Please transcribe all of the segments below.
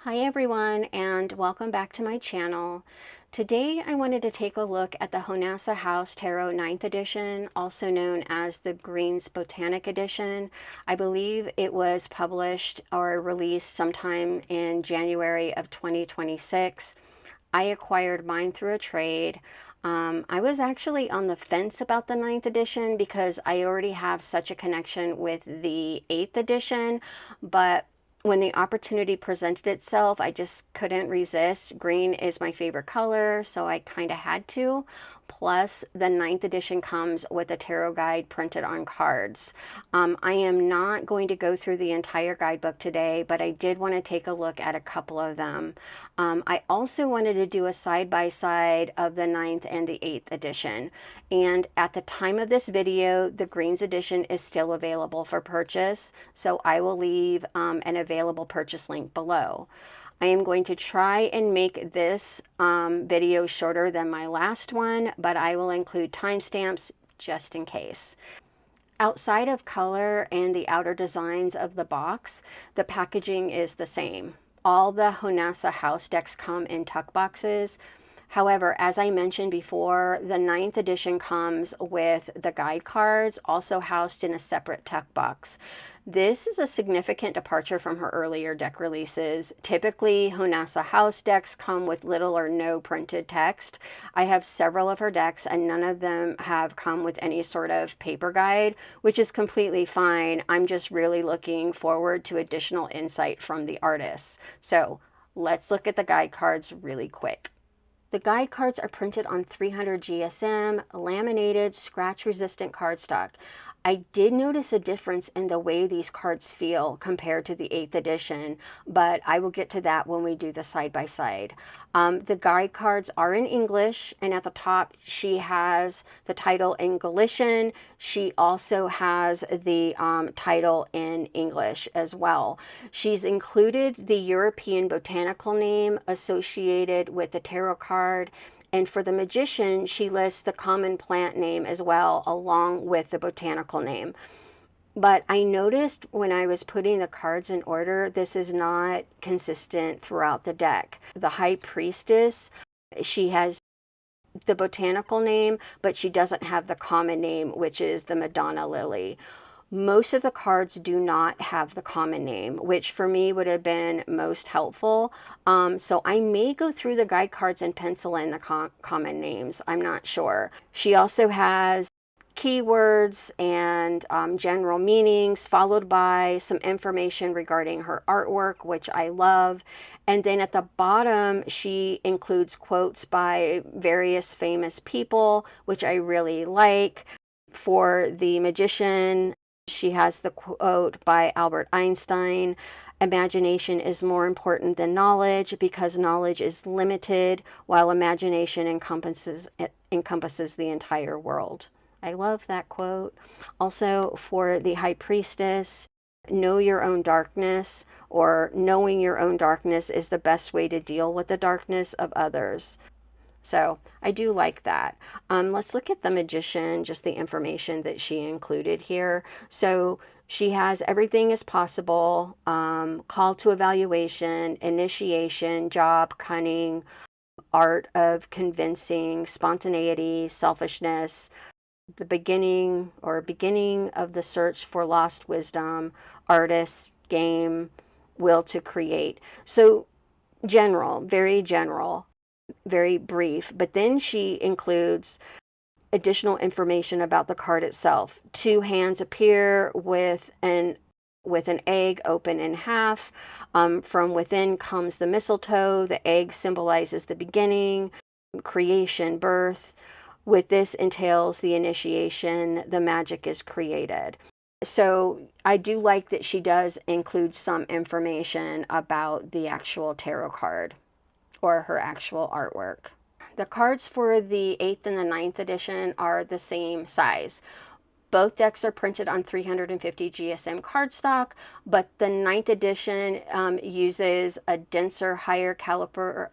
Hi everyone, and welcome back to my channel. Today I wanted to take a look at the Jonasa Jaus Tarot 9th edition, also known as the Green's Botanic edition. I believe it was published or released sometime in January of 2026. I acquired mine through a trade. I was actually on the fence about the 9th edition because I already have such a connection with the 8th edition, but when the opportunity presented itself, I just couldn't resist. Green is my favorite color, so I kind of had to. Plus, the 9th edition comes with a tarot guide printed on cards. I am not going to go through the entire guidebook today, but I did want to take a look at a couple of them. I also wanted to do a side-by-side of the 9th and the 8th edition. And at the time of this video, the Greens edition is still available for purchase, so I will leave an available purchase link below. I am going to try and make this video shorter than my last one, but I will include timestamps just in case. Outside of color and the outer designs of the box, the packaging is the same. All the Jonasa Jaus decks come in tuck boxes. However, as I mentioned before, the 9th edition comes with the guide cards, also housed in a separate tuck box. This is a significant departure from her earlier deck releases. Typically, Jonasa Jaus decks come with little or no printed text. I have several of her decks and none of them have come with any sort of paper guide, which is completely fine. I'm just really looking forward to additional insight from the artists. So let's look at the guide cards really quick. The guide cards are printed on 300 GSM, laminated, scratch-resistant cardstock. I did notice a difference in the way these cards feel compared to the 8th edition, but I will get to that when we do the side-by-side. The guide cards are in English, and at the top she has the title in Galician. She also has the title in English as well. She's included the European botanical name associated with the tarot card. And for the magician, she lists the common plant name as well, along with the botanical name. But I noticed when I was putting the cards in order, this is not consistent throughout the deck. The High Priestess, she has the botanical name, but she doesn't have the common name, which is the Madonna Lily. Most of the cards do not have the common name, which for me would have been most helpful. So I may go through the guide cards and pencil in the common names. I'm not sure. She also has keywords and general meanings, followed by some information regarding her artwork, which I love. And then at the bottom, she includes quotes by various famous people, which I really like. For the magician, she has the quote by Albert Einstein: "Imagination is more important than knowledge because knowledge is limited, while imagination encompasses the entire world." I love that quote. Also, for the High Priestess, "Know your own darkness," or "Knowing your own darkness is the best way to deal with the darkness of others." So I do like that. Let's look at the magician, just the information that she included here. So she has everything is possible, call to evaluation, initiation, job, cunning, art of convincing, spontaneity, selfishness, the beginning of the search for lost wisdom, artist, game, will to create. So general, very general, very brief, but then she includes additional information about the card itself. Two hands appear with an egg open in half. From within comes the mistletoe. The egg symbolizes the beginning, creation, birth. With this entails the initiation, the magic is created. So I do like that she does include some information about the actual tarot card or her actual artwork. The cards for the 8th and the 9th edition are the same size. Both decks are printed on 350 GSM cardstock, but the 9th edition uses a denser, higher caliber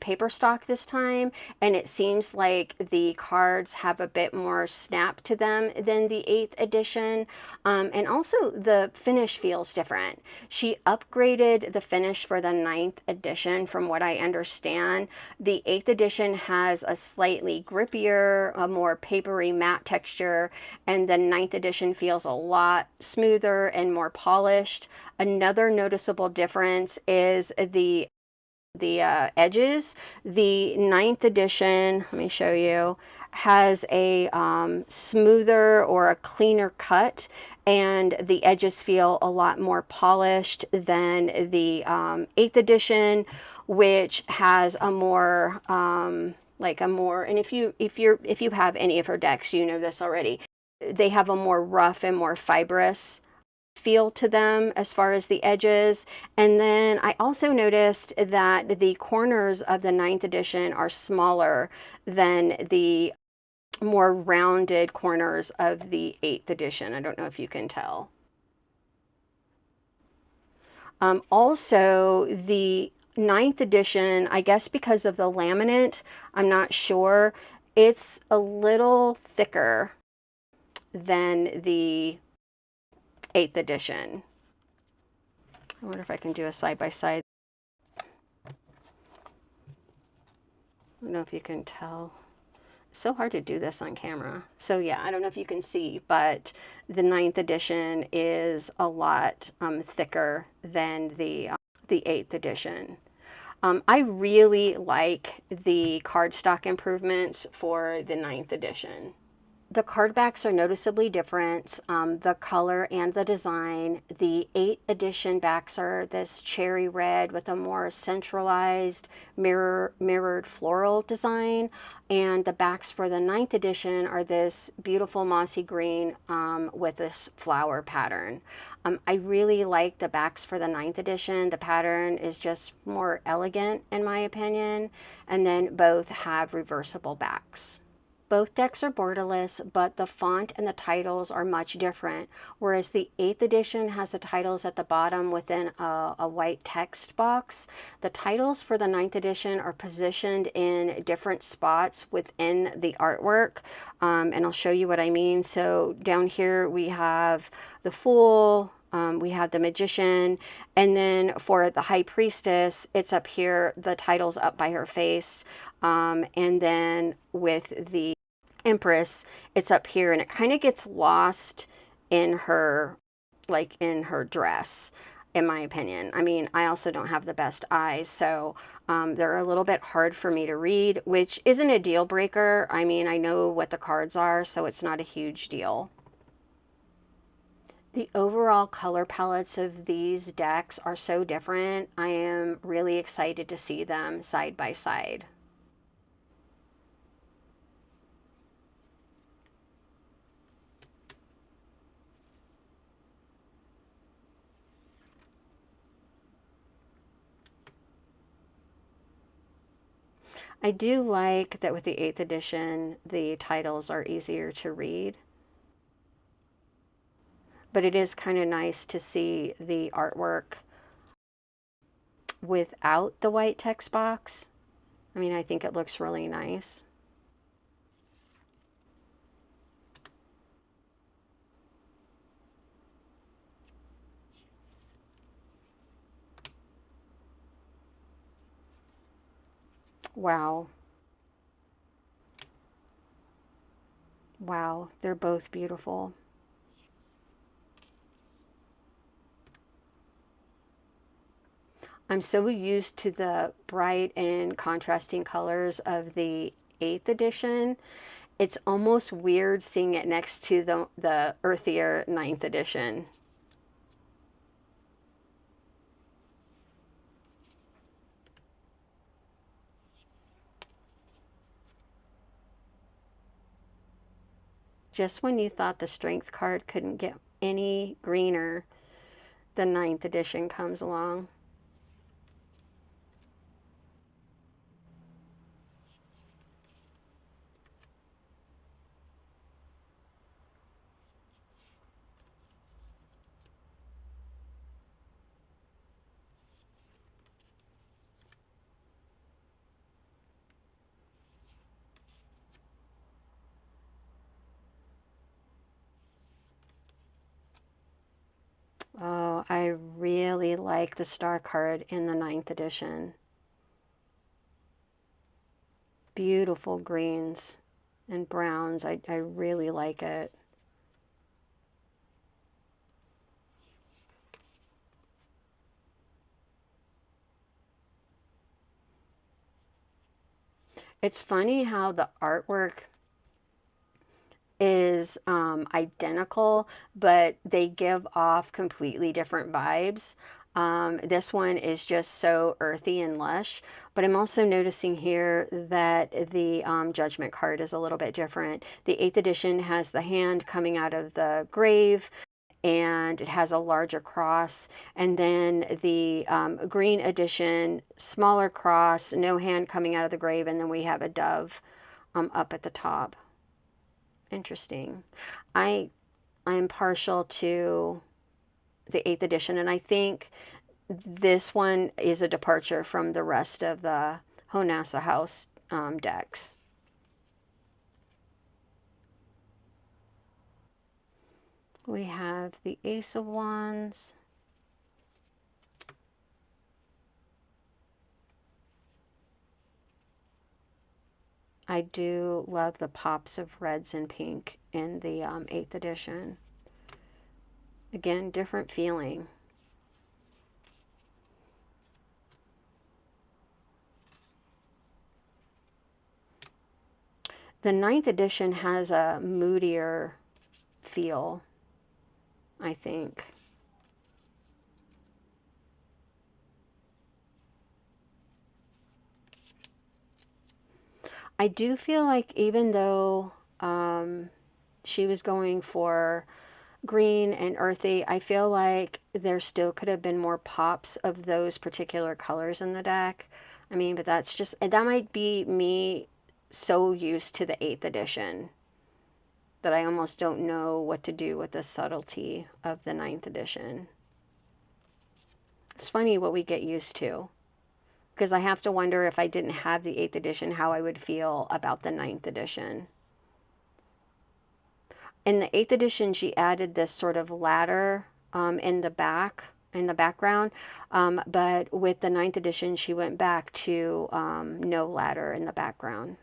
paper stock this time, and it seems like the cards have a bit more snap to them than the 8th edition, and also the finish feels different. She upgraded the finish for the 9th edition from what I understand. The 8th edition has a slightly grippier, a more papery matte texture, and the 9th edition feels a lot smoother and more polished. Another noticeable difference is the edges. The 9th edition, let me show you, has a smoother or a cleaner cut, and the edges feel a lot more polished than the 8th edition, which has a more like a more, and if you have any of her decks, you know this already, they have a more rough and more fibrous feel to them as far as the edges. And then I also noticed that the corners of the 9th edition are smaller than the more rounded corners of the 8th edition. I don't know if you can tell. Also, the 9th edition, I guess because of the laminate, I'm not sure, it's a little thicker than the 8th edition. I wonder if I can do a side-by-side. I don't know if you can tell. It's so hard to do this on camera. So yeah, I don't know if you can see, but the 9th edition is a lot thicker than the 8th edition. I really like the cardstock improvements for the 9th edition. The card backs are noticeably different, the color and the design. The 8th edition backs are this cherry red with a more centralized mirrored floral design, and the backs for the 9th edition are this beautiful mossy green with this flower pattern. I really like the backs for the 9th edition. The pattern is just more elegant in my opinion, and then both have reversible backs. Both decks are borderless, but the font and the titles are much different. Whereas the 8th edition has the titles at the bottom within a white text box, the titles for the 9th edition are positioned in different spots within the artwork. And I'll show you what I mean. So down here we have the Fool, we have the Magician, and then for the High Priestess, it's up here, the title's up by her face. And then with the Empress, it's up here, and it kind of gets lost in her, like in her dress, in my opinion. I mean, I also don't have the best eyes, so they're a little bit hard for me to read, which isn't a deal breaker. I mean, I know what the cards are, so it's not a huge deal. The overall color palettes of these decks are so different. I am really excited to see them side by side. I do like that with the 8th edition, the titles are easier to read. But it is kind of nice to see the artwork without the white text box. I mean, I think it looks really nice. Wow. Wow, they're both beautiful. I'm so used to the bright and contrasting colors of the 8th edition. It's almost weird seeing it next to the earthier 9th edition. Just when you thought the strength card couldn't get any greener, the 9th edition comes along. really like the star card in the 9th edition. Beautiful greens and browns. I really like it. It's funny how the artwork is identical, but they give off completely different vibes. This one is just so earthy and lush, but I'm also noticing here that the Judgment card is a little bit different. The 8th edition has the hand coming out of the grave, and it has a larger cross. And then the green edition, smaller cross, no hand coming out of the grave, and then we have a dove up at the top. Interesting. I'm partial to the 8th edition, and I think this one is a departure from the rest of the Jonasa Jaus decks. We have the Ace of Wands. I do love the pops of reds and pink in the 8th edition. Again, different feeling. The 9th edition has a moodier feel, I think. I do feel like even though she was going for green and earthy, I feel like there still could have been more pops of those particular colors in the deck. I mean, but that's just, that might be me so used to the 8th edition that I almost don't know what to do with the subtlety of the 9th edition. It's funny what we get used to, because I have to wonder if I didn't have the 8th edition, how I would feel about the 9th edition. In the 8th edition, she added this sort of ladder in the background, but with the 9th edition, she went back to no ladder in the background.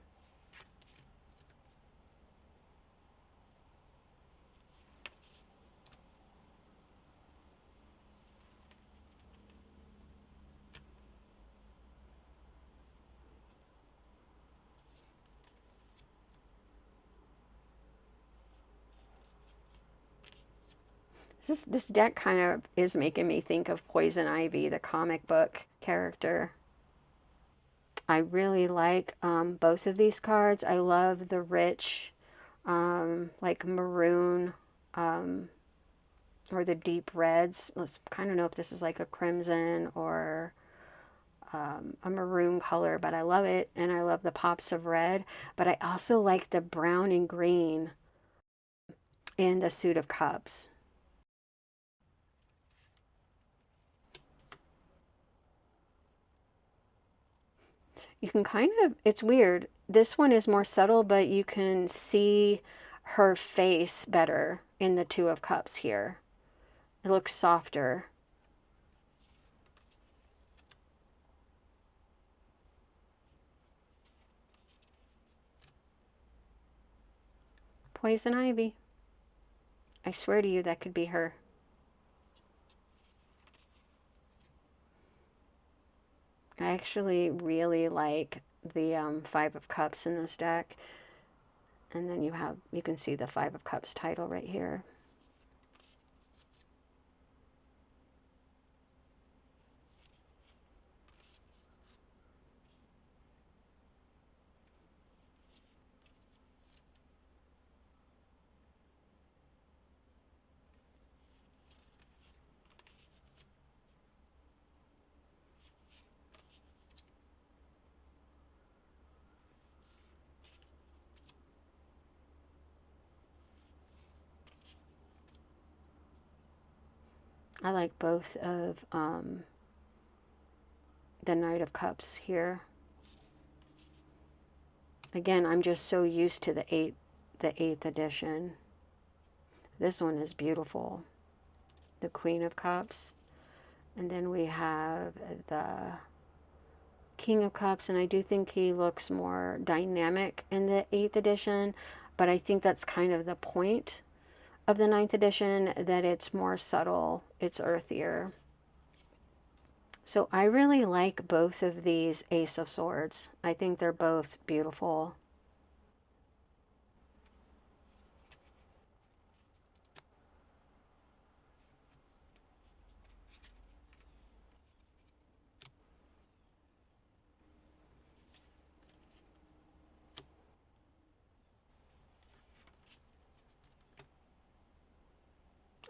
This deck kind of is making me think of Poison Ivy, the comic book character. I really like both of these cards. I love the rich, like maroon, or the deep reds. Let's kind of know if this is like a crimson or a maroon color, but I love it. And I love the pops of red, but I also like the brown and green in the Suit of Cups. You can kind of, it's weird. This one is more subtle, but you can see her face better in the Two of Cups here. It looks softer. Poison Ivy. I swear to you, that could be her. I actually really like the Five of Cups in this deck. And then you can see the Five of Cups title right here. I like both of the Knight of Cups here. Again, I'm just so used to the 8th edition. This one is beautiful. The Queen of Cups. And then we have the King of Cups, and I do think he looks more dynamic in the 8th edition, but I think that's kind of the point of the 9th edition, that it's more subtle, it's earthier. So I really like both of these Ace of Swords. I think they're both beautiful.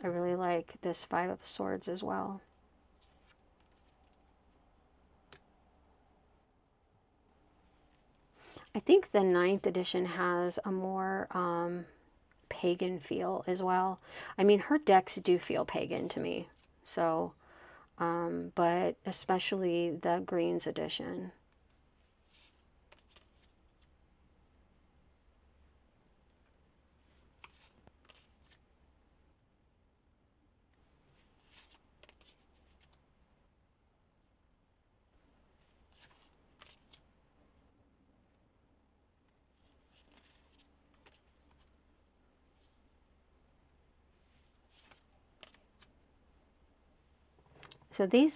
I really like this Five of Swords as well. I think the 9th edition has a more pagan feel as well. I mean, her decks do feel pagan to me. So, but especially the Greens edition. So these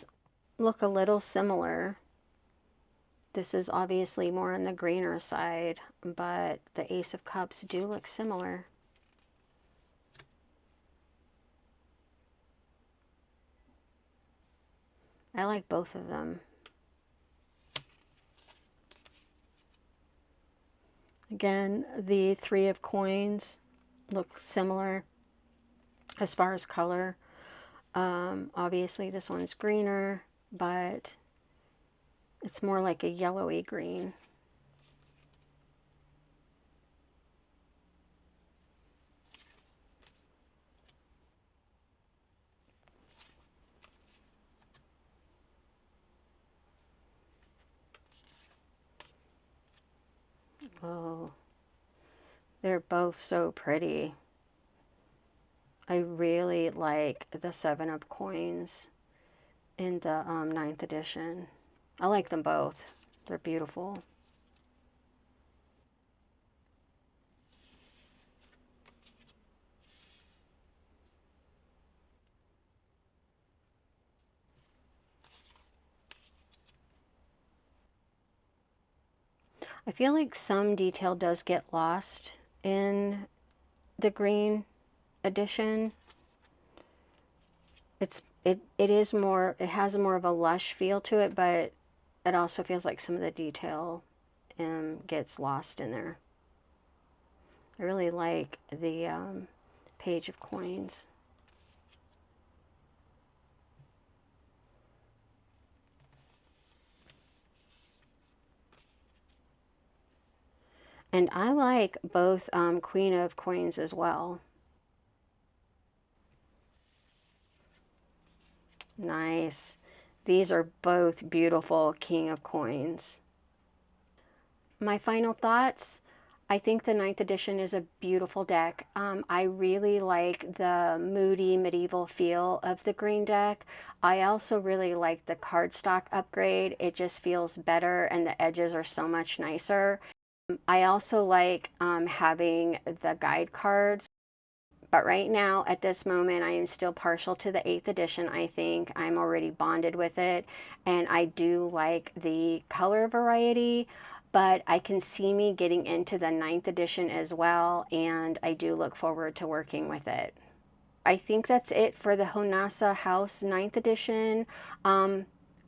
look a little similar. This is obviously more on the greener side, but the Ace of Cups do look similar. I like both of them. Again, the Three of Coins look similar as far as color. Obviously this one's greener, but it's more like a yellowy green. Oh, they're both so pretty. I really like the Seven of Coins in the 9th edition. I like them both. They're beautiful. I feel like some detail does get lost in the green edition. It is more, it has more of a lush feel to it, but it also feels like some of the detail gets lost in there. I really like the Page of Coins. And I like both Queen of Coins as well. Nice. These are both beautiful King of Coins. My final thoughts. I think the 9th edition is a beautiful deck. I really like the moody medieval feel of the green deck. I also really like the cardstock upgrade. It just feels better and the edges are so much nicer. I also like having the guide cards. But right now, at this moment, I am still partial to the 8th edition. I think I'm already bonded with it. And I do like the color variety, but I can see me getting into the 9th edition as well. And I do look forward to working with it. I think that's it for the Jonasa Jaus 9th edition.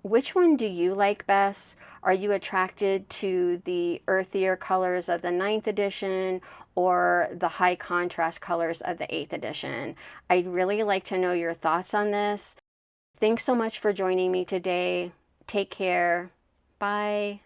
Which one do you like best? Are you attracted to the earthier colors of the 9th edition or the high contrast colors of the 8th edition? I'd really like to know your thoughts on this. Thanks so much for joining me today. Take care. Bye.